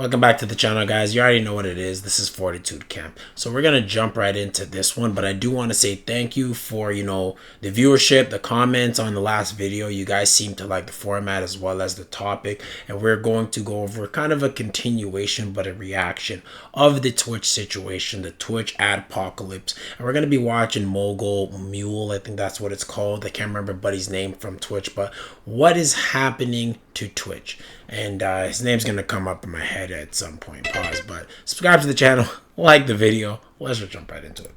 Welcome back to the channel, guys. You already know what it is. This is Fortitude Camp. So we're going to jump right into this one, but I do want to say thank you for, the viewership, the comments on the last video. You guys seem to like the format as well as the topic, and we're going to go over kind of a continuation, but a reaction of the Twitch situation, the Twitch adpocalypse. And we're going to be watching Mogul Mule, I think that's what it's called. I can't remember buddy's name from Twitch, but what is happening to Twitch? And his name's going to come up in my head at some point. Pause. But subscribe to the channel. Like the video. Let's just jump right into it.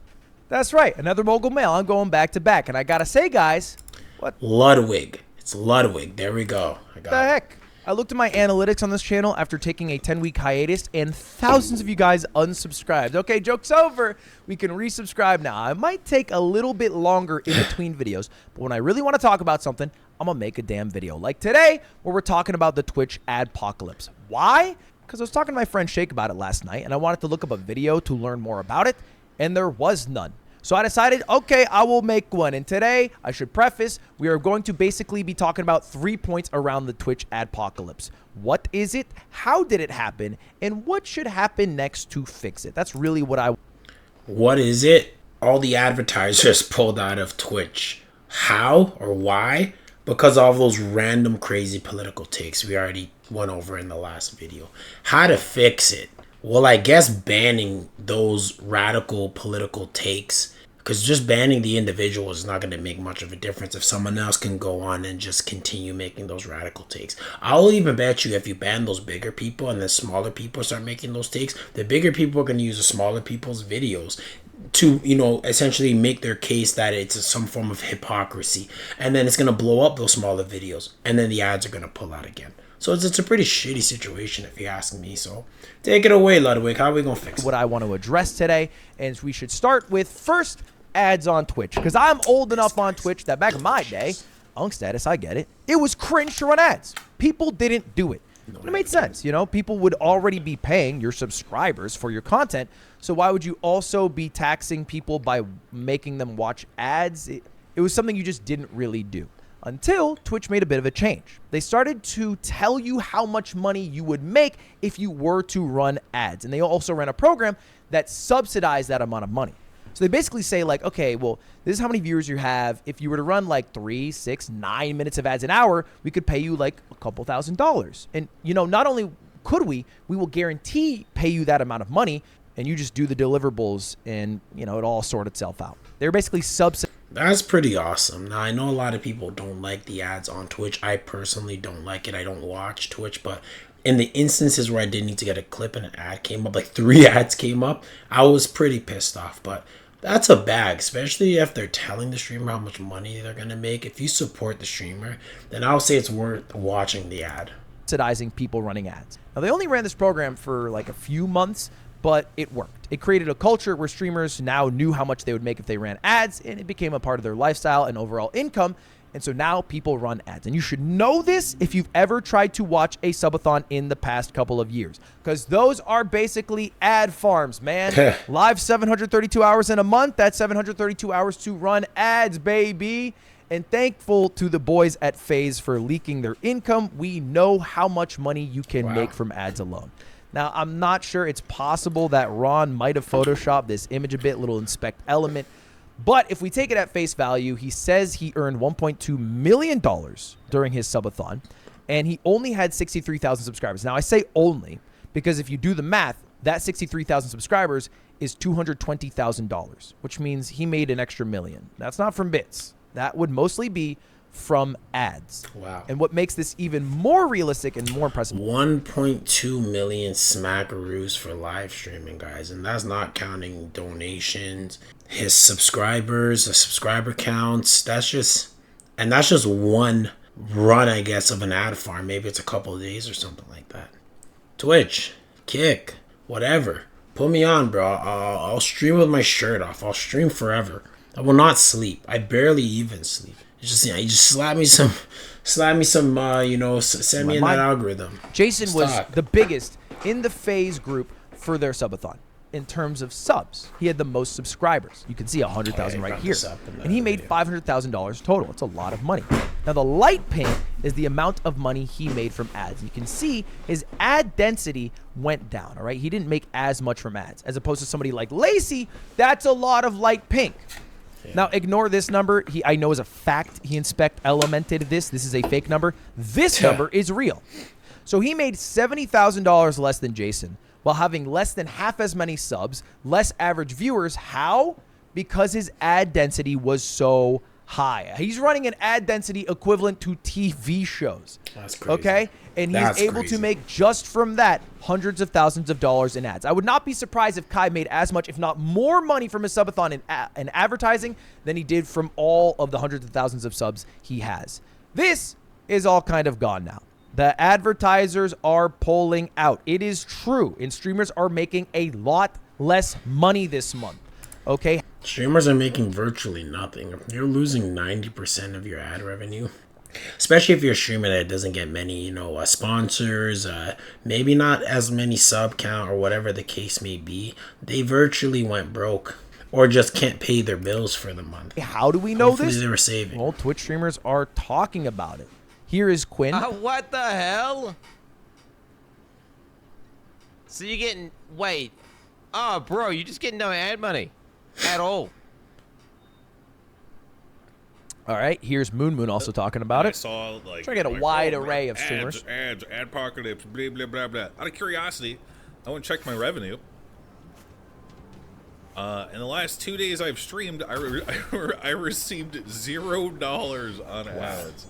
That's right. Another mogul male. I'm going back to back. And I got to say, guys. What? Ludwig. It's Ludwig. There we go. What the heck? I looked at my analytics on this channel after taking a 10-week hiatus, and thousands of you guys unsubscribed. Okay, joke's over. We can resubscribe now. It might take a little bit longer in between videos, but when I really want to talk about something, I'm going to make a damn video. Like today, where we're talking about the Twitch adpocalypse. Why? Because I was talking to my friend Shake about it last night, and I wanted to look up a video to learn more about it, and there was none. So I decided, okay, I will make one. And today, I should preface, we are going to basically be talking about 3 points around the Twitch adpocalypse. What is it? How did it happen? And what should happen next to fix it? That's really What is it? All the advertisers pulled out of Twitch. How or why? Because of all those random crazy political takes we already went over in the last video. How to fix it? Well, I guess banning those radical political takes, because just banning the individual is not going to make much of a difference if someone else can go on and just continue making those radical takes. I'll even bet you if you ban those bigger people and the smaller people start making those takes, the bigger people are going to use the smaller people's videos to, essentially make their case that it's some form of hypocrisy. And then it's going to blow up those smaller videos. And then the ads are going to pull out again. So it's a pretty shitty situation if you ask me. So take it away, Ludwig. How are we going to fix it? what I want to address today. And we should start with first ads on Twitch. Because I'm old enough on Twitch that back in my day, Unk status, I get it. It was cringe to run ads. People didn't do it. It made sense. People would already be paying your subscribers for your content. So why would you also be taxing people by making them watch ads? It was something you just didn't really do. Until Twitch made a bit of a change. They started to tell you how much money you would make if you were to run ads. And they also ran a program that subsidized that amount of money. So they basically say like, okay, well, this is how many viewers you have. If you were to run like 3, 6, 9 minutes of ads an hour, we could pay you like a couple $1,000s. And, not only could we will guarantee pay you that amount of money, and you just do the deliverables and, it all sort itself out. They're basically subsidizing. That's pretty awesome. Now, I know a lot of people don't like the ads on Twitch. I personally don't like it. I don't watch Twitch, but in the instances where I did need to get a clip and an ad came up, like 3 ads came up, I was pretty pissed off. But that's a bag, especially if they're telling the streamer how much money they're going to make. If you support the streamer, then I'll say it's worth watching the ad. Subsidizing people running ads. Now, they only ran this program for like a few months, but it worked. It created a culture where streamers now knew how much they would make if they ran ads, and it became a part of their lifestyle and overall income. And so now people run ads. And you should know this if you've ever tried to watch a subathon in the past couple of years, because those are basically ad farms, man. Live 732 hours in a month. That's 732 hours to run ads, baby. And thankful to the boys at FaZe for leaking their income. We know how much money you can make from ads alone. Now, I'm not sure. It's possible that Ron might have photoshopped this image a bit, little inspect element. But if we take it at face value, he says he earned $1.2 million during his subathon, and he only had 63,000 subscribers. Now, I say only because if you do the math, that 63,000 subscribers is $220,000, which means he made an extra $1 million. That's not from bits. That would mostly be from ads. Wow. And what makes this even more realistic and more impressive, 1.2 million smackaroos for live streaming, guys, and that's not counting donations, his subscribers, the subscriber counts. That's just one run, I guess, of an ad farm. Maybe it's a couple of days or something like that. Twitch, Kick, whatever, put me on, bro. I'll stream with my shirt off. I'll stream forever. I will not sleep. I barely even sleep. You just slap me some, send me in that algorithm. Jason was the biggest in the FaZe group for their subathon. in terms of subs. He had the most subscribers. You can see 100,000 right here. And he made $500,000 total. It's a lot of money. Now, the light pink is the amount of money he made from ads. You can see his ad density went down, all right? He didn't make as much from ads. As opposed to somebody like Lacey, that's a lot of light pink. Yeah. Now, ignore this number. I know as a fact he elemented this. This is a fake number. This number is real. So he made $70,000 less than Jason while having less than half as many subs, less average viewers. How? Because his ad density was so high. He's running an ad density equivalent to TV shows. That's crazy. Okay? And he's able to make, just from that, hundreds of thousands of dollars in ads. I would not be surprised if Kai made as much, if not more money from his subathon in advertising than he did from all of the hundreds of thousands of subs he has. This is all kind of gone now. The advertisers are pulling out. It is true. And streamers are making a lot less money this month. Okay? Streamers are making virtually nothing. You're losing 90% of your ad revenue. Especially if you're a streamer that doesn't get many, sponsors, maybe not as many sub count or whatever the case may be. They virtually went broke or just can't pay their bills for the month. How do we know Hopefully this? They were saving. Well, Twitch streamers are talking about it. Here is Quinn. What the hell? So you're getting, wait. Oh, bro, you're just getting no ad money at all. All right, here's Moon Moon also talking about it. I saw like trying to get a wide array of streamers. Ads, apocalypse, blah blah blah blah. Out of curiosity, I went and checked my revenue. In the last 2 days I've streamed, I received $0 on ads.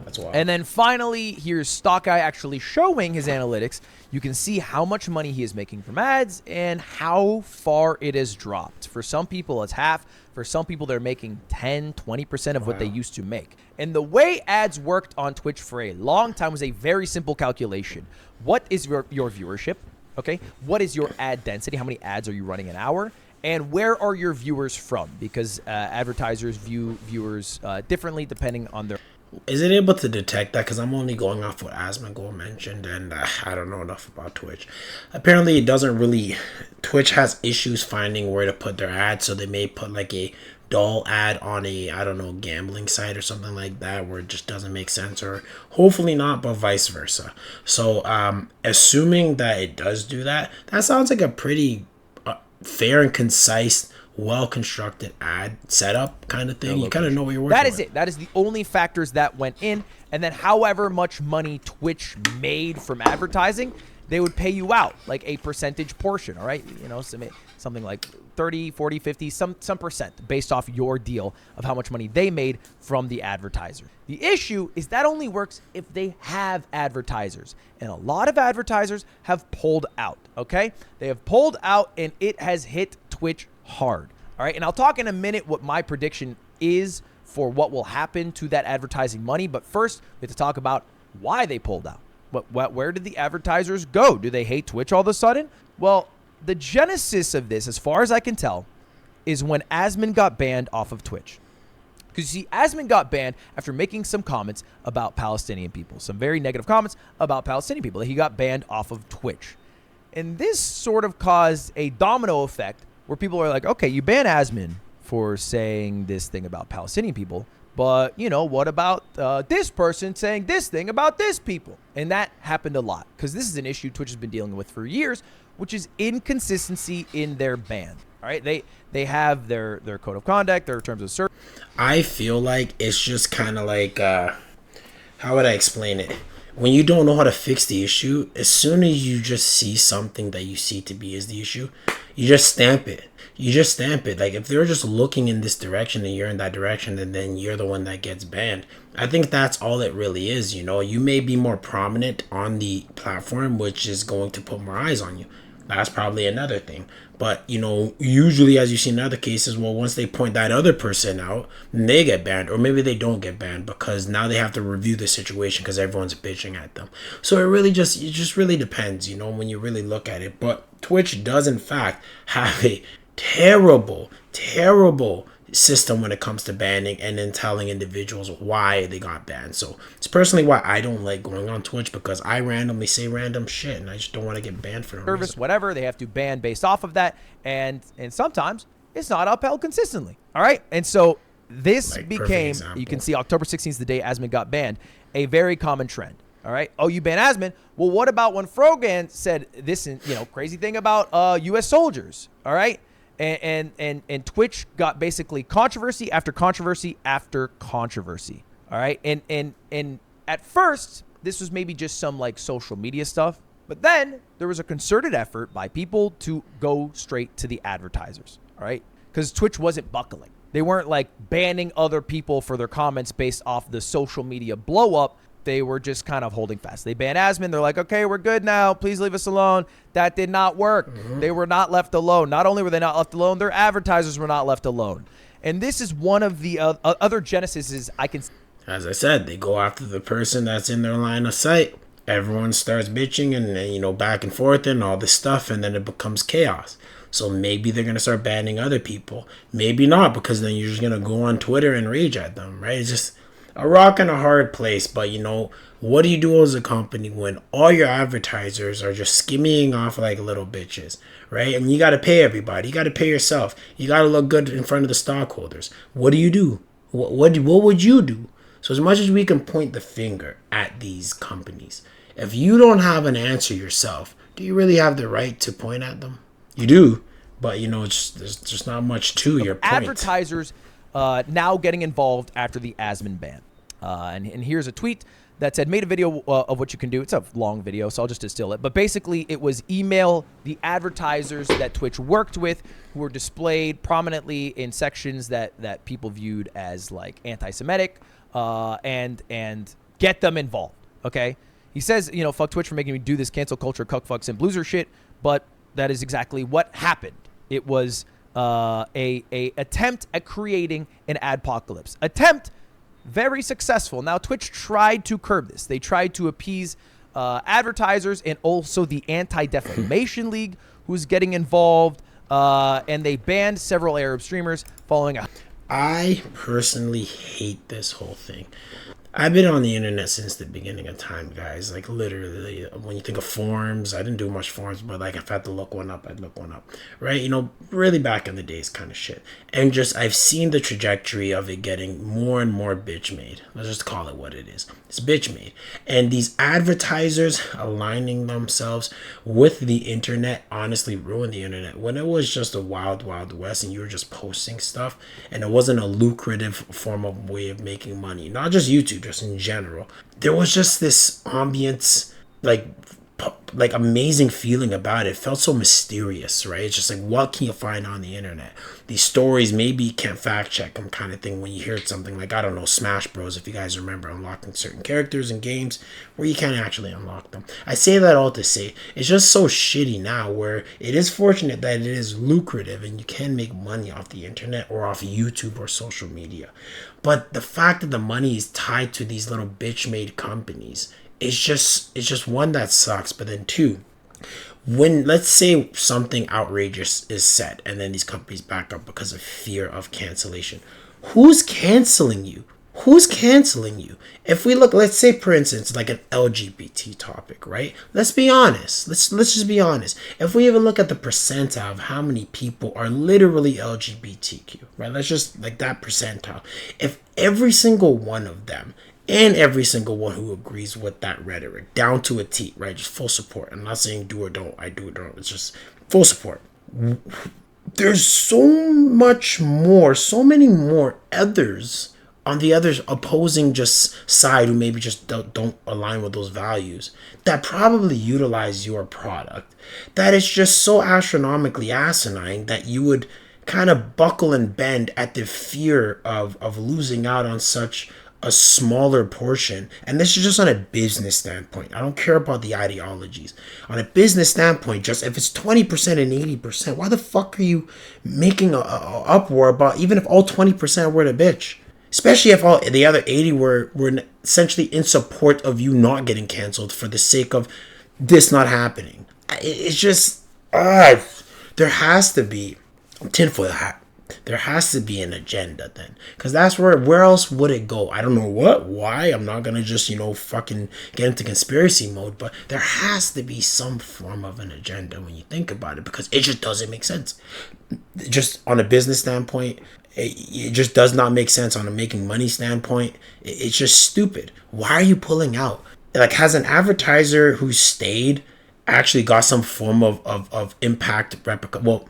That's wild. And then finally, here's Stock Guy actually showing his analytics. You can see how much money he is making from ads and how far it has dropped. For some people, it's half. For some people, they're making 10, 20% of what they used to make. And the way ads worked on Twitch for a long time was a very simple calculation. What is your viewership? Okay. What is your ad density? How many ads are you running an hour? And where are your viewers from? Because advertisers view viewers differently depending on their... Is it able to detect that? Because I'm only going off what Asmongold mentioned, and I don't know enough about Twitch. Apparently, it doesn't really... Twitch has issues finding where to put their ads, so they may put like a dull ad on a, I don't know, gambling site or something like that, where it just doesn't make sense, or hopefully not, but vice versa. So, assuming that it does do that, that sounds like a pretty fair and concise, well-constructed ad setup kind of thing. You kind of know what you're working with. That is it. That is the only factors that went in. And then however much money Twitch made from advertising, they would pay you out like a percentage portion, all right? Something like 30, 40, 50, some percent based off your deal of how much money they made from the advertiser. The issue is that only works if they have advertisers. And a lot of advertisers have pulled out, okay? They have pulled out and it has hit Twitch hard. All right, and I'll talk in a minute what my prediction is for what will happen to that advertising money. But first, we have to talk about why they pulled out. Where did the advertisers go? Do they hate Twitch all of a sudden? Well, the genesis of this, as far as I can tell, is when Asmon got banned off of Twitch. Because you see, Asmon got banned after making some comments about Palestinian people, some very negative comments about Palestinian people. He got banned off of Twitch. And this sort of caused a domino effect where people are like, okay, you ban Asmon for saying this thing about Palestinian people, but, what about this person saying this thing about this people? And that happened a lot because this is an issue Twitch has been dealing with for years, which is inconsistency in their ban. All right, they have their code of conduct, their terms of service. I feel like it's just kind of like, how would I explain it? When you don't know how to fix the issue, as soon as you just see something that you see to be is the issue, you just stamp it. Like, if they're just looking in this direction and you're in that direction and then you're the one that gets banned, I think that's all it really is. You may be more prominent on the platform, which is going to put more eyes on you. That's probably another thing. But, usually, as you see in other cases, well, once they point that other person out, then they get banned. Or maybe they don't get banned because now they have to review the situation because everyone's bitching at them. So it just really depends, when you really look at it. But Twitch does, in fact, have a terrible system when it comes to banning and then telling individuals why they got banned. So it's personally why I don't like going on Twitch, because I randomly say random shit and I just don't want to get banned for no service, reason. whatever. They have to ban based off of that. And sometimes it's not upheld consistently. All right. And so this Like, became, perfect you can example. see October 16th, the day Asmon got banned, a very common trend. All right. Oh, you ban Asmon. Well, what about when Frogan said this, crazy thing about U.S. soldiers? All right. And Twitch got basically controversy after controversy after controversy. All right. And at first, this was maybe just some like social media stuff. But then there was a concerted effort by people to go straight to the advertisers. All right. Because Twitch wasn't buckling. They weren't like banning other people for their comments based off the social media blow up. They were just kind of holding fast. They banned Asmon. They're like, okay, we're good now. Please leave us alone. That did not work. They were not left alone. Not only were they not left alone, their advertisers were not left alone. And this is one of the other genesis I can. As I said, they go after the person that's in their line of sight. Everyone starts bitching and, back and forth and all this stuff, and then it becomes chaos. So maybe they're going to start banning other people. Maybe not, because then you're just going to go on Twitter and rage at them, right? It's just a rock and a hard place. But, what do you do as a company when all your advertisers are just skimming off like little bitches, right? And you got to pay everybody. You got to pay yourself. You got to look good in front of the stockholders. What do? What would you do? So as much as we can point the finger at these companies, if you don't have an answer yourself, do you really have the right to point at them? You do, but there's just not much to your point. Advertisers now getting involved after the Asmon ban. And here's a tweet that said, made a video of what you can do. It's a long video, so I'll just distill it. But basically, it was email the advertisers that Twitch worked with who were displayed prominently in sections that people viewed as like anti-Semitic, and get them involved. Okay. He says, fuck Twitch for making me do this cancel culture, cuck fucks and blueser shit. But that is exactly what happened. It was a attempt at creating an adpocalypse. Attempt very successful. Now, Twitch tried to curb this. They tried to appease advertisers and also the Anti-Defamation League, who's getting involved, and they banned several Arab streamers following a... I personally hate this whole thing. I've been on the internet since the beginning of time, guys. Like, literally, when you think of forums, I didn't do much forums, but like, if I had to look one up, I'd look one up, right? Really back in the days kind of shit. And just, I've seen the trajectory of it getting more and more bitch made. Let's just call it what it is. It's bitch made. And these advertisers aligning themselves with the internet honestly ruined the internet. When it was just a wild, wild west and you were just posting stuff and it wasn't a lucrative form of way of making money, not just YouTube, just in general, there was just this ambience, like amazing feeling about it. It felt so mysterious, right? It's just like, what can you find on the internet? These stories, maybe you can't fact check them kind of thing when you hear something like, I don't know, Smash Bros, if you guys remember unlocking certain characters in games where you can't actually unlock them. I say that all to say, it's just so shitty now, where it is fortunate that it is lucrative and you can make money off the internet or off YouTube or social media. But the fact that the money is tied to these little bitch-made companies, it's just one, that sucks. But then two, when let's say something outrageous is said and then these companies back up because of fear of cancellation, who's canceling you? Who's canceling you? If we look, let's say for instance, like an LGBT topic, right? Let's be honest. Let's just be honest. If we even look at the percentile of how many people are literally LGBTQ, right? Let's just like that percentile. If every single one of them and every single one who agrees with that rhetoric down to a T, right? Just full support. I'm not saying do or don't. I do or don't. It's just full support. There's so much more, so many more others on the other opposing just side who maybe just don't align with those values that probably utilize your product. That is just so astronomically asinine that you would kind of buckle and bend at the fear of losing out on such a smaller portion. And this is just on a business standpoint. I don't care about the ideologies. On a business standpoint, just if it's 20% and 80%, why the fuck are you making a uproar about, even if all 20% were the bitch? Especially if all the other 80 were essentially in support of you not getting canceled for the sake of this not happening. It's just, there has to be tinfoil hat. There has to be an agenda then, because that's where else would it go? I don't know why. I'm not gonna just fucking get into conspiracy mode, but there has to be some form of an agenda when you think about it, because it just doesn't make sense. Just on a business standpoint, it just does not make sense. On a making money standpoint, it's just stupid. Why are you pulling out? Like, has an advertiser who stayed actually got some form of impact replica? Well,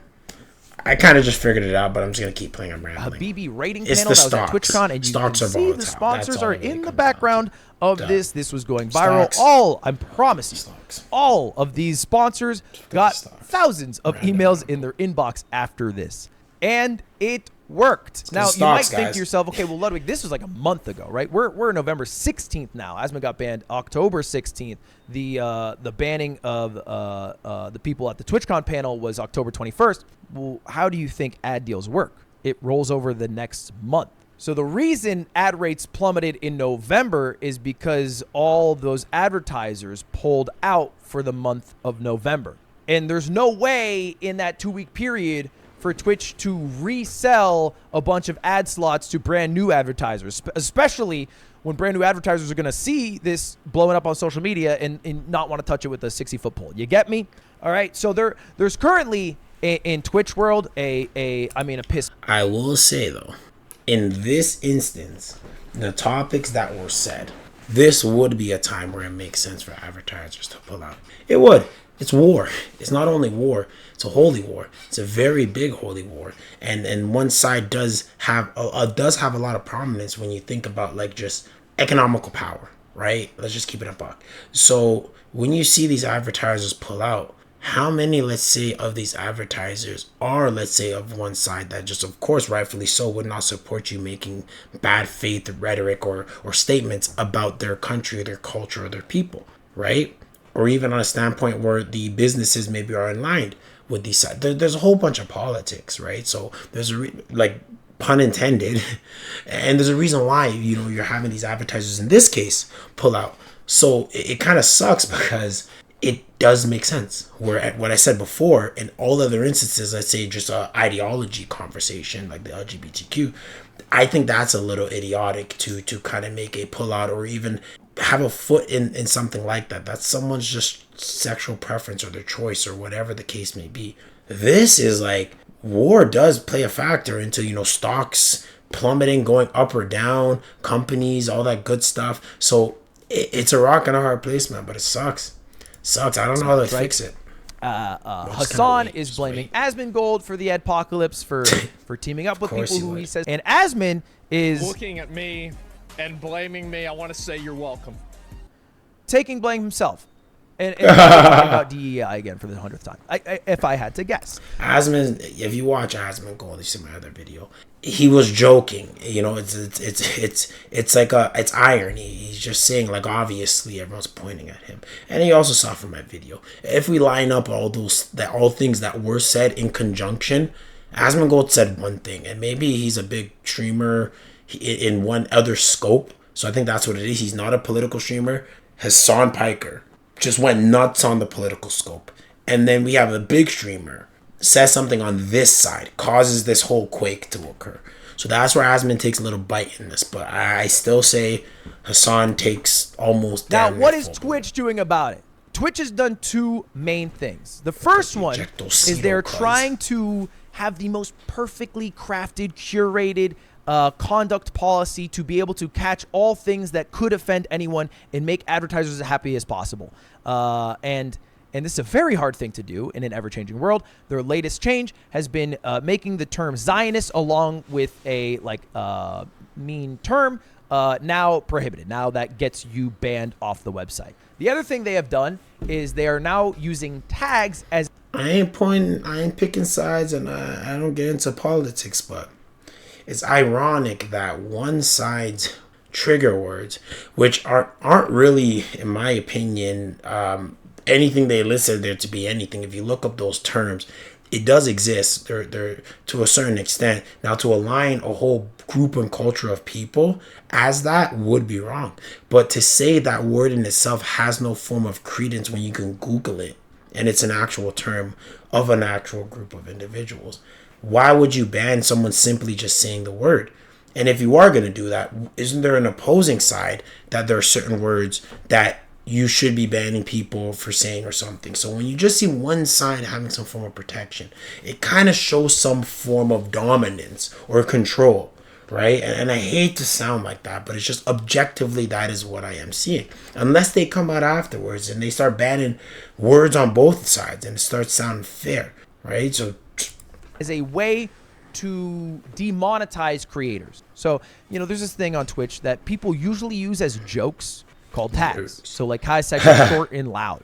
I kind of just figured it out, but I'm just gonna keep playing. I'm rambling. Habibi rating It's panel the that was at stocks. TwitchCon, and you Stocks can are see volatile. the That's sponsors all are it really in the comes background of Duh. this. This was going viral. Stocks. I promise you, Stocks. all of these sponsors got stocks. thousands of Random emails number. in their inbox after this, and it worked. Now, you stocks, might think guys. to yourself, okay, well, Ludwig, this was like a month ago, right? We're November 16th now. Asmon got banned October 16th. The banning of the people at the TwitchCon panel was October 21st. Well, how do you think ad deals work? It rolls over the next month. So the reason ad rates plummeted in November is because all those advertisers pulled out for the month of November. And there's no way in that 2-week period for Twitch to resell a bunch of ad slots to brand new advertisers, especially when brand new advertisers are going to see this blowing up on social media and not want to touch it with a 60-foot pole. You get me? All right. So there's currently in Twitch world a piss. I will say though, in this instance, the topics that were said, this would be a time where it makes sense for advertisers to pull out. It would. It's war. It's not only war. It's a holy war. It's a very big holy war, and one side does have a lot of prominence when you think about like just economical power, right? Let's just keep it a buck. So when you see these advertisers pull out, how many, let's say, of these advertisers are, let's say, of one side that just, of course, rightfully so, would not support you making bad faith rhetoric or statements about their country or their culture or their people, right? Or even on a standpoint where the businesses maybe are aligned with these sides. There's a whole bunch of politics, right? So there's pun intended, and there's a reason why you're having these advertisers in this case pull out. So it kind of sucks because it does make sense. Where what I said before, in all other instances, let's say just a ideology conversation like the LGBTQ, I think that's a little idiotic to kind of make a pullout or even have a foot in something like that. That's someone's just sexual preference or their choice or whatever the case may be. This is like, war does play a factor into stocks plummeting, going up or down, companies, all that good stuff. So it's a rock and a hard place, man, but it sucks. I don't know how to fix it. Hasan is blaming Asmongold for the adpocalypse for teaming up with people who he says, and Asmon is looking at me and blaming me. I want to say you're welcome. Taking blame himself. And talking about DEI again for the 100th time. If I had to guess. Asmon, if you watch Asmongold, you see my other video. He was joking. It's like it's irony. He's just saying, like, obviously everyone's pointing at him. And he also saw from my video. If we line up all things that were said in conjunction, Asmongold said one thing, and maybe he's a big streamer in one other scope. So I think that's what it is. He's not a political streamer. Hasan Piker just went nuts on the political scope. And then we have a big streamer says something on this side, causes this whole quake to occur. So that's where Asmon takes a little bite in this. But I still say Hasan takes almost Now, damn what near is full Twitch doing about it? Twitch has done two main things. The first one is they're trying to have the most perfectly crafted, curated conduct policy to be able to catch all things that could offend anyone and make advertisers as happy as possible. And this is a very hard thing to do in an ever-changing world. Their latest change has been making the term Zionist along with a mean term now prohibited. Now that gets you banned off the website. The other thing they have done is they are now using tags as... I ain't picking sides, and I don't get into politics, but it's ironic that one side's trigger words, which aren't really, in my opinion, anything they listed there to be anything. If you look up those terms, it does exist. They're to a certain extent. Now, to align a whole group and culture of people as that would be wrong. But to say that word in itself has no form of credence when you can Google it and it's an actual term of an actual group of individuals, why would you ban someone simply just saying the word? And if you are going to do that, isn't there an opposing side that there are certain words that you should be banning people for saying or something? So when you just see one side having some form of protection, it kind of shows some form of dominance or control, right? And I hate to sound like that, but it's just objectively that is what I am seeing. Unless they come out afterwards and they start banning words on both sides and it starts sounding fair, right? So as a way to demonetize creators. So, there's this thing on Twitch that people usually use as jokes called tags. So like Kai's tags are short and loud.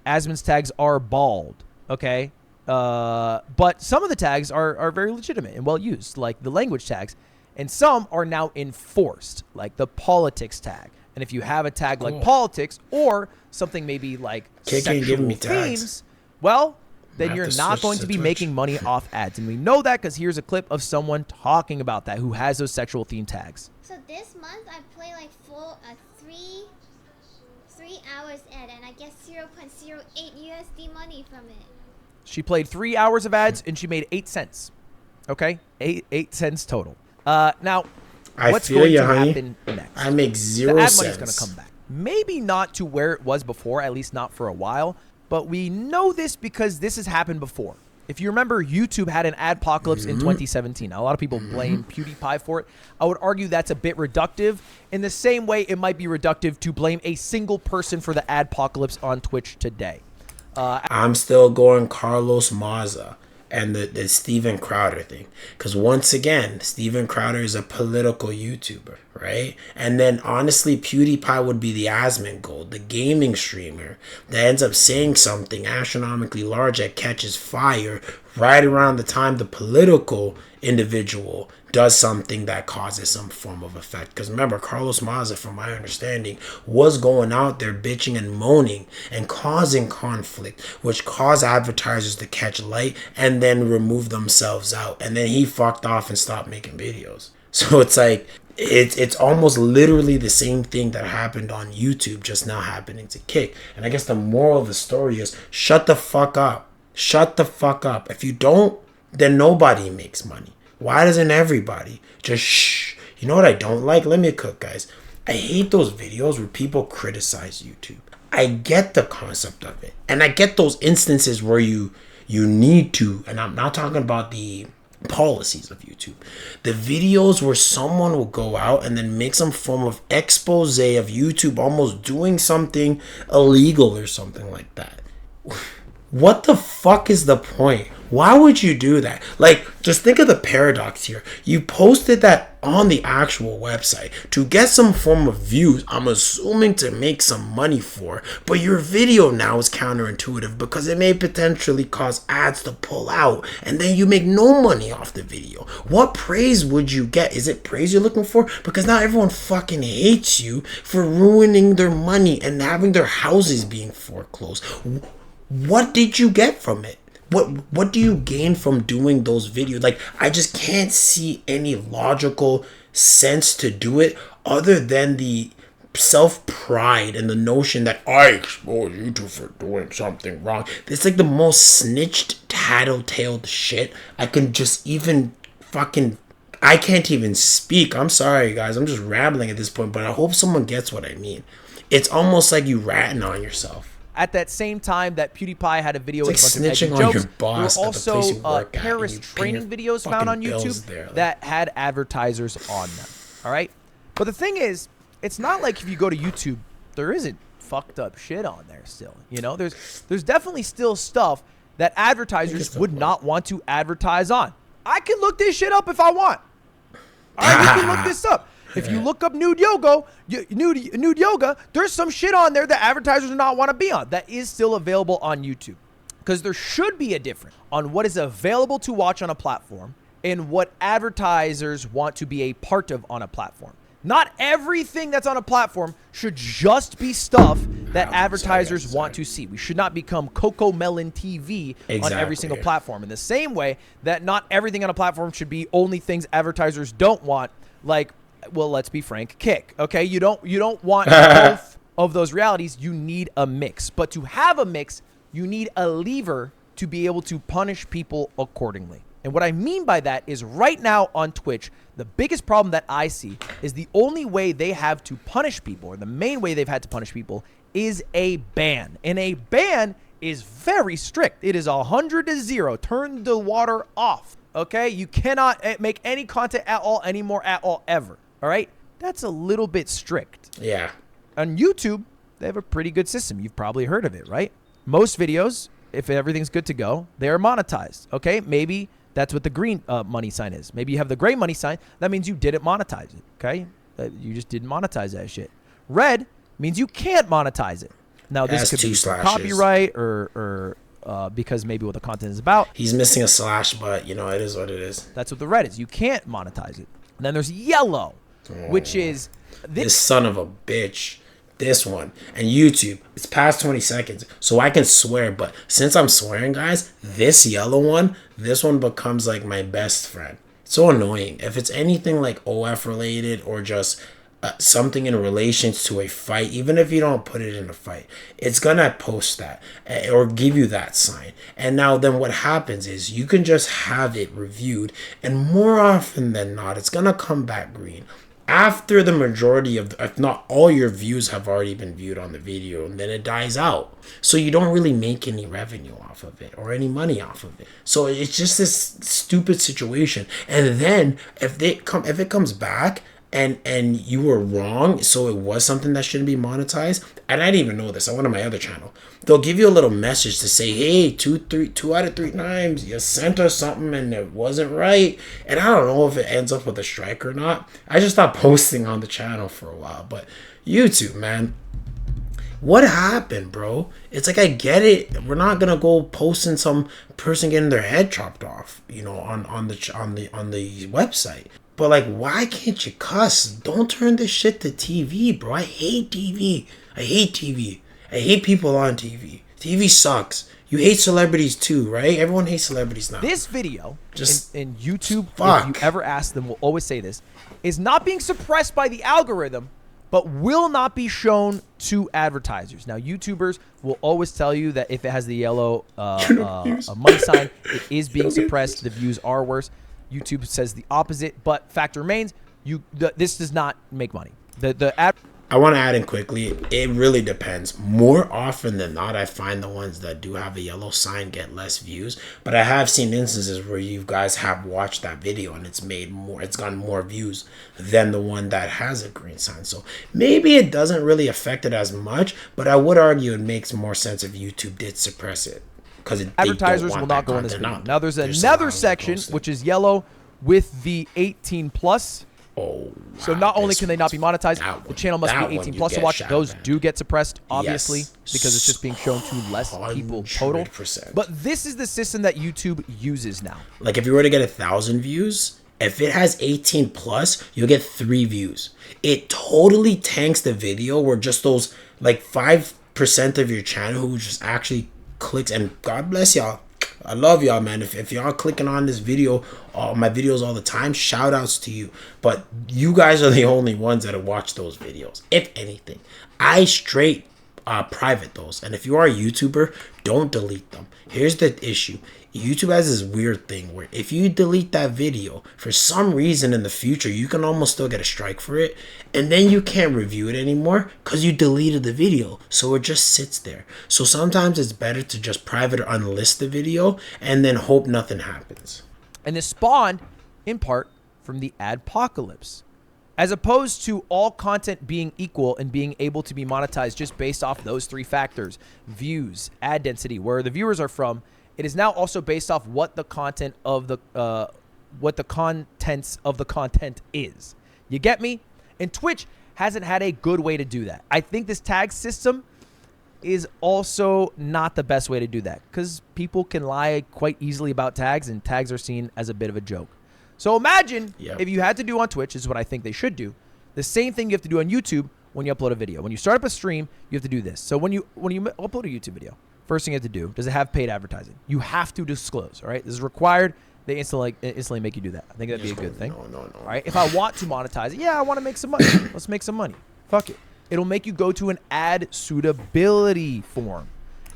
Asmon's tags are bald. Okay. But some of the tags are very legitimate and well used, like the language tags. And some are now enforced, like the politics tag. And if you have a tag like politics or something maybe like sexual themes, well, then you're not going to be making money off ads. And we know that because here's a clip of someone talking about that who has those sexual theme tags. So this month I play like three hours ad and I get 0.08 USD money from it. She played 3 hours of ads and she made 8 cents. Okay? 8 cents total. Now, what's going to happen next? I make 0 cents. The ad money's going to come back. Maybe not to where it was before, at least not for a while. But we know this because this has happened before. If you remember, YouTube had an adpocalypse in 2017. Now, a lot of people blame PewDiePie for it. I would argue that's a bit reductive. In the same way, it might be reductive to blame a single person for the adpocalypse on Twitch today. I'm still going Carlos Maza and the Steven Crowder thing. Because once again, Steven Crowder is a political YouTuber, right? And then honestly, PewDiePie would be the Asmongold, the gaming streamer that ends up saying something astronomically large that catches fire right around the time the political individual does something that causes some form of effect. Because remember, Carlos Maza, from my understanding, was going out there bitching and moaning and causing conflict, which caused advertisers to catch light and then remove themselves out. And then he fucked off and stopped making videos. So it's like, it's almost literally the same thing that happened on YouTube just now happening to Kick. And I guess the moral of the story is shut the fuck up. Shut the fuck up. If you don't, then nobody makes money. Why doesn't everybody just shh? You know what I don't like? Let me cook, guys. I hate those videos where people criticize YouTube. I get the concept of it. And I get those instances where you need to, and I'm not talking about the policies of YouTube. The videos where someone will go out and then make some form of expose of YouTube almost doing something illegal or something like that. What the fuck is the point? Why would you do that? Like, just think of the paradox here. You posted that on the actual website to get some form of views, I'm assuming to make some money for, but your video now is counterintuitive because it may potentially cause ads to pull out and then you make no money off the video. What praise would you get? Is it praise you're looking for? Because now everyone fucking hates you for ruining their money and having their houses being foreclosed. What did you get from it? What do you gain from doing those videos? Like, I just can't see any logical sense to do it other than the self-pride and the notion that I expose you to for doing something wrong. It's like the most snitched, tattletaled shit. I can just even fucking... I can't even speak. I'm sorry, guys. I'm just rambling at this point, but I hope someone gets what I mean. It's almost like you ratting on yourself. At that same time that PewDiePie had a video with like a bunch of snitching edgy on jokes, your boss there were at the place you also work at, terrorist and you pay training your videos found on fucking bills YouTube there, like- that had advertisers on them. All right? But the thing is, it's not like if you go to YouTube, there isn't fucked up shit on there still. You know, there's definitely still stuff that advertisers would not want to advertise on. I can look this shit up if I want. All right, you can look this up. If you look up nude yoga, there's some shit on there that advertisers do not want to be on. That is still available on YouTube. Because there should be a difference on what is available to watch on a platform and what advertisers want to be a part of on a platform. Not everything that's on a platform should just be stuff that advertisers want to see. We should not become Coco Melon TV on every single platform. In the same way that not everything on a platform should be only things advertisers don't want, like, well, let's be frank, Kick. Okay, you don't want both of those realities. You need a mix. But to have a mix, you need a lever to be able to punish people accordingly. And what I mean by that is right now on Twitch, the biggest problem that I see is the only way they have to punish people, or the main way they've had to punish people, is a ban. And a ban is very strict. It is 100 to 0. Turn the water off. Okay? You cannot make any content at all anymore at all ever. All right? That's a little bit strict. Yeah. On YouTube, they have a pretty good system. You've probably heard of it, right? Most videos, if everything's good to go, they are monetized. Okay? Maybe that's what the green money sign is. Maybe you have the gray money sign. That means you didn't monetize it. Okay? You just didn't monetize that shit. Red means you can't monetize it. Now, this could be copyright or because maybe what the content is about. He's missing a slash, but, you know, it is what it is. That's what the red is. You can't monetize it. And then there's yellow, which is... This son of a bitch. This one. And YouTube, it's past 20 seconds, so I can swear, but since I'm swearing, guys, this yellow one, this one becomes like my best friend. It's so annoying. If it's anything like OF related or just something in relations to a fight, even if you don't put it in a fight, it's gonna post that or give you that sign. And now then what happens is you can just have it reviewed, and more often than not, it's gonna come back green after the majority of, if not all, your views have already been viewed on the video, and then it dies out. So you don't really make any revenue off of it or any money off of it. So it's just this stupid situation. And then if it comes back and you were wrong, so it was something that shouldn't be monetized, and I didn't even know this, I went on my other channel, they'll give you a little message to say, hey, two out of three times you sent us something and it wasn't right. And I don't know if it ends up with a strike or not. I just stopped posting on the channel for a while. But YouTube, man, what happened, bro? It's like, I get it, we're not gonna go posting some person getting their head chopped off, you know, on the website. But like, why can't you cuss? Don't turn this shit to TV, bro. I hate TV. I hate people on TV. TV sucks. You hate celebrities too, right? Everyone hates celebrities now. This video, just in YouTube, fuck. if you ever ask them, will always say this, is not being suppressed by the algorithm, but will not be shown to advertisers. Now, YouTubers will always tell you that if it has the yellow money sign, it is being suppressed. The views are worse. YouTube says the opposite, but fact remains, this does not make money. I want to add in quickly, it really depends. More often than not, I find the ones that do have a yellow sign get less views, but I have seen instances where you guys have watched that video and it's gotten more views than the one that has a green sign. So maybe it doesn't really affect it as much, but I would argue it makes more sense if YouTube did suppress it. Because advertisers will not go in this video. Now there's another section which is yellow with the 18 plus. Oh, so not only can they not be monetized, the channel must be 18 plus to watch. Those do get suppressed, obviously, because it's just being shown to less people total. But this is the system that YouTube uses now. Like if you were to get 1,000 views, if it has 18 plus, you'll get 3 views. It totally tanks the video where just those like 5% of your channel who just actually clicks, and God bless y'all. I love y'all, man. If y'all clicking on this video, my videos all the time, shout outs to you. But you guys are the only ones that have watched those videos. If anything, I straight private those. And if you are a YouTuber, don't delete them. Here's the issue. YouTube has this weird thing where if you delete that video, for some reason in the future, you can almost still get a strike for it. And then you can't review it anymore because you deleted the video. So it just sits there. So sometimes it's better to just private or unlist the video and then hope nothing happens. And this spawned, in part, from the adpocalypse. As opposed to all content being equal and being able to be monetized just based off those 3 factors, views, ad density, where the viewers are from, it is now also based off what the content of the contents of the content is. You get me? And Twitch hasn't had a good way to do that. I think this tag system is also not the best way to do that because people can lie quite easily about tags, and tags are seen as a bit of a joke. So imagine if you had to do on Twitch, is what I think they should do, the same thing you have to do on YouTube when you upload a video. When you start up a stream, you have to do this. So when you upload a YouTube video, first thing you have to do, does it have paid advertising? You have to disclose, all right? This is required. They instantly make you do that. I think that'd be a good thing. No. All right? If I want to monetize it, I want to make some money. Let's make some money. Fuck it. It'll make you go to an ad suitability form.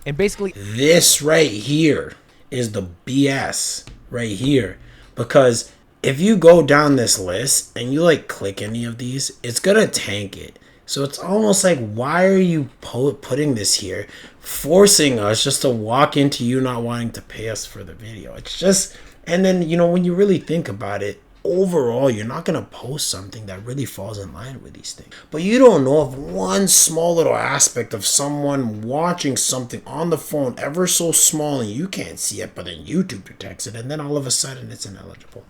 And basically... This right here is the BS right here. Because if you go down this list and you like click any of these, it's gonna tank it. So it's almost like, why are you putting this here, forcing us just to walk into you not wanting to pay us for the video? It's just, and then, you know, when you really think about it, overall, you're not going to post something that really falls in line with these things. But you don't know of one small little aspect of someone watching something on the phone ever so small and you can't see it, but then YouTube detects it, and then all of a sudden it's ineligible.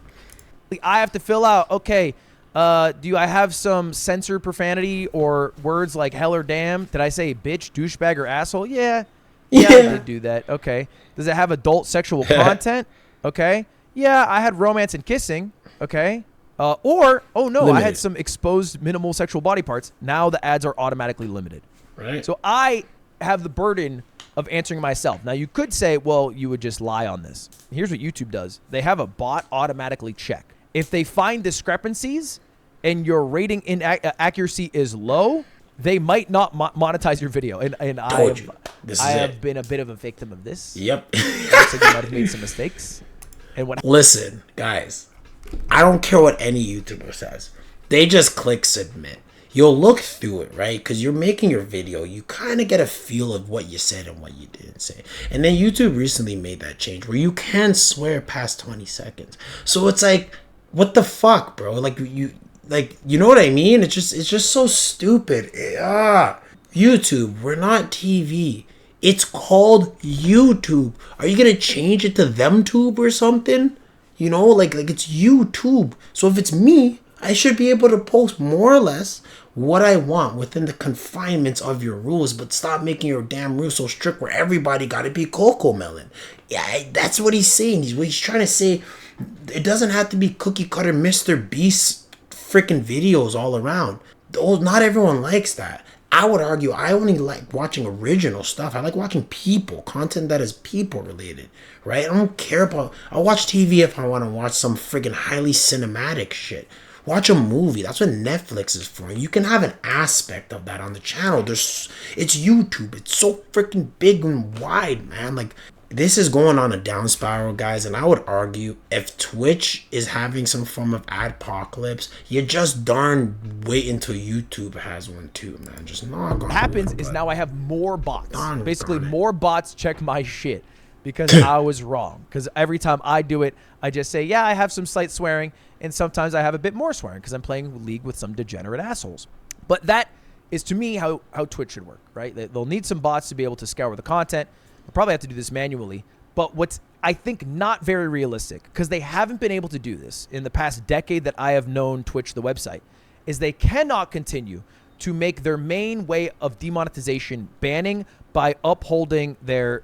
I have to fill out, okay, do I have some censored profanity or words like hell or damn? Did I say bitch, douchebag, or asshole? Yeah, I did do that. Okay. Does it have adult sexual content? Okay. Yeah, I had romance and kissing. Okay. Oh no, limited. I had some exposed minimal sexual body parts. Now the ads are automatically limited. Right. So I have the burden of answering myself. Now you could say, well, you would just lie on this. Here's what YouTube does. They have a bot automatically check. If they find discrepancies and your rating accuracy is low, they might not monetize your video. And I have been a bit of a victim of this. Yep. So you might have made some mistakes. And listen, guys, I don't care what any YouTuber says. They just click submit. You'll look through it, right? Because you're making your video. You kind of get a feel of what you said and what you didn't say. And then YouTube recently made that change where you can swear past 20 seconds. So it's like, what the fuck, bro? Like, you know what I mean? It's just so stupid. YouTube, we're not TV. It's called YouTube. Are you gonna change it to ThemTube or something? You know, like it's YouTube. So if it's me, I should be able to post more or less what I want within the confinements of your rules, but stop making your damn rules so strict where everybody gotta be Coco Melon. Yeah, that's what he's saying. He's trying to say it doesn't have to be cookie cutter Mr. Beast freaking videos all around. Not everyone likes that. I would argue I only like watching original stuff. I like watching content that is people related, right? I don't care about, I'll watch TV if I want to watch some friggin' highly cinematic shit. Watch a movie. That's what Netflix is for. You can have an aspect of that on the channel. It's YouTube. It's so freaking big and wide, man. Like, this is going on a down spiral, guys, and I would argue if Twitch is having some form of adpocalypse, you just darn wait until YouTube has one too, man. Just not gonna. What happens is now I have more bots. Basically, darn it. more bots check my shit because I was wrong. Because every time I do it, I just say, yeah, I have some slight swearing, and sometimes I have a bit more swearing because I'm playing League with some degenerate assholes. But that is, to me, how Twitch should work, right? They'll need some bots to be able to scour the content. We'll probably have to do this manually, but what's, I think, not very realistic, because they haven't been able to do this in the past decade that I have known Twitch, the website, is they cannot continue to make their main way of demonetization banning by upholding their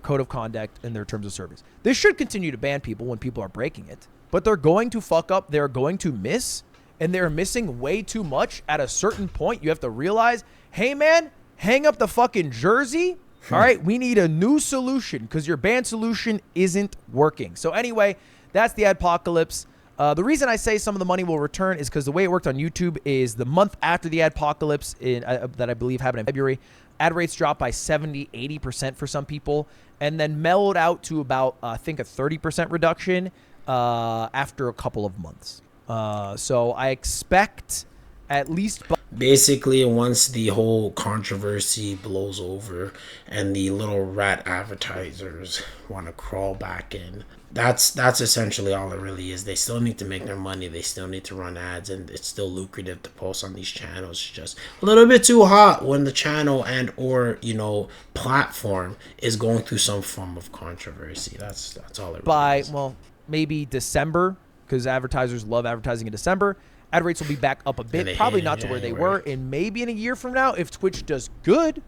code of conduct and their terms of service. They should continue to ban people when people are breaking it, but they're going to fuck up, they're going to miss, and they're missing way too much. At a certain point, you have to realize, hey man, hang up the fucking jersey. All right, we need a new solution because your ban solution isn't working. So anyway, that's the adpocalypse. The reason I say some of the money will return is because the way it worked on YouTube is the month after the adpocalypse that I believe happened in February, ad rates dropped by 70, 80% for some people, and then mellowed out to about, I think, a 30% reduction after a couple of months. So I expect at least... Basically, once the whole controversy blows over and the little rat advertisers want to crawl back in, that's essentially all it really is. They still need to make their money. They still need to run ads, and it's still lucrative to post on these channels. It's just a little bit too hot when the channel and or, you know, platform is going through some form of controversy. That's all it really is. Well, maybe December, because advertisers love advertising in December. Ad rates will be back up a bit, probably not to where they were, and maybe in a year from now, if Twitch does good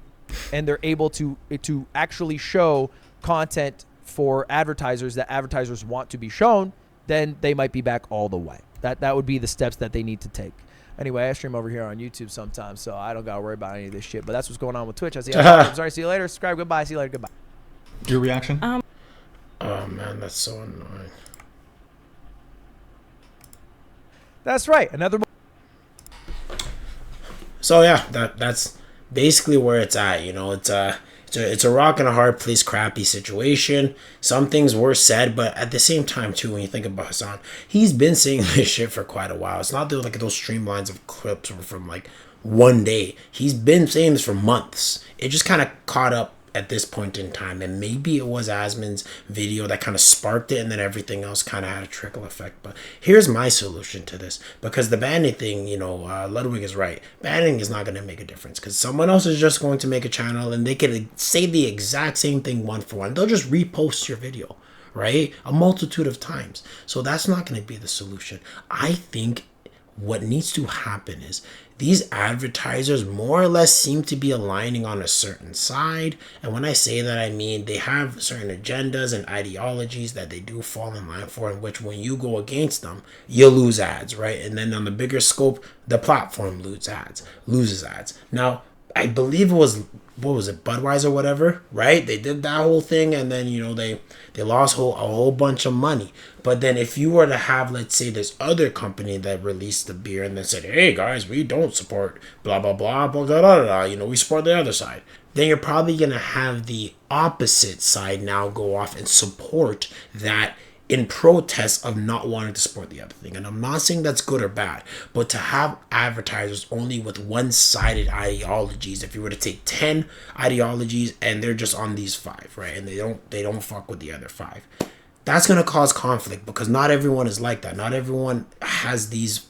and they're able to actually show content for advertisers that advertisers want to be shown, then they might be back all the way. That would be the steps that they need to take. Anyway, I stream over here on YouTube sometimes, so I don't got to worry about any of this shit, but that's what's going on with Twitch. I see you. I'm sorry, see you later. Subscribe, goodbye. See you later, goodbye. Your reaction? Oh, man, that's so annoying. That's right. So yeah, that's basically where it's at. You know, it's It's a rock and a hard place, crappy situation. Some things were said, but at the same time, too, when you think about Hasan, he's been saying this shit for quite a while. It's not like those streamlines of clips were from like one day. He's been saying this for months. It just kind of caught up at this point in time, and maybe it was Asmon's video that kind of sparked it, and then everything else kind of had a trickle effect. But here's my solution to this, because the banning thing, Ludwig is right. Banning is not going to make a difference, because someone else is just going to make a channel and they can say the exact same thing one for one. They'll just repost your video, right, a multitude of times. So that's not going to be the solution. I think what needs to happen is these advertisers more or less seem to be aligning on a certain side. And when I say that, I mean they have certain agendas and ideologies that they do fall in line for, in which when you go against them, you lose ads, right? And then on the bigger scope, the platform loses ads. Now, I believe it was, what was it, Budweiser, whatever, right? They did that whole thing, and then, they lost a whole bunch of money. But then if you were to have, let's say, this other company that released the beer and then said, hey, guys, we don't support blah, blah, blah, blah, blah, blah, blah, we support the other side, then you're probably going to have the opposite side now go off and support that in protest of not wanting to support the other thing. And I'm not saying that's good or bad, but to have advertisers only with one-sided ideologies, if you were to take 10 ideologies and they're just on these 5, right, and they don't fuck with the other 5, that's going to cause conflict, because not everyone is like that. Not everyone has these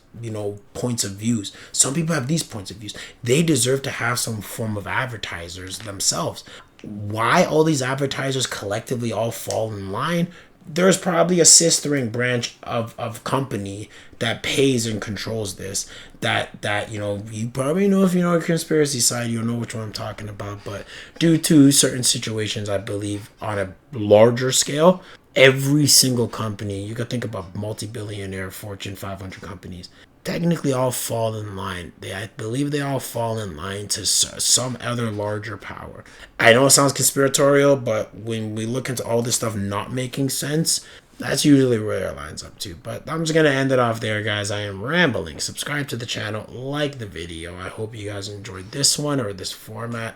points of views. Some people have these points of views. They deserve to have some form of advertisers themselves. Why all these advertisers collectively all fall in line? There's probably a sistering branch of company that pays and controls this, that you probably know, if you know a conspiracy side, you'll know which one I'm talking about. But due to certain situations, I believe on a larger scale, every single company, you could think about multi-billionaire Fortune 500 companies, technically all fall in line. I believe they all fall in line to some other larger power. I know it sounds conspiratorial, but when we look into all this stuff not making sense, that's usually where it lines up to. But I'm just going to end it off there, guys. I am rambling. Subscribe to the channel, like the video. I hope you guys enjoyed this one or this format.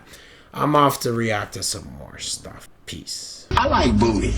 I'm off to react to some more stuff. Peace. I like booty.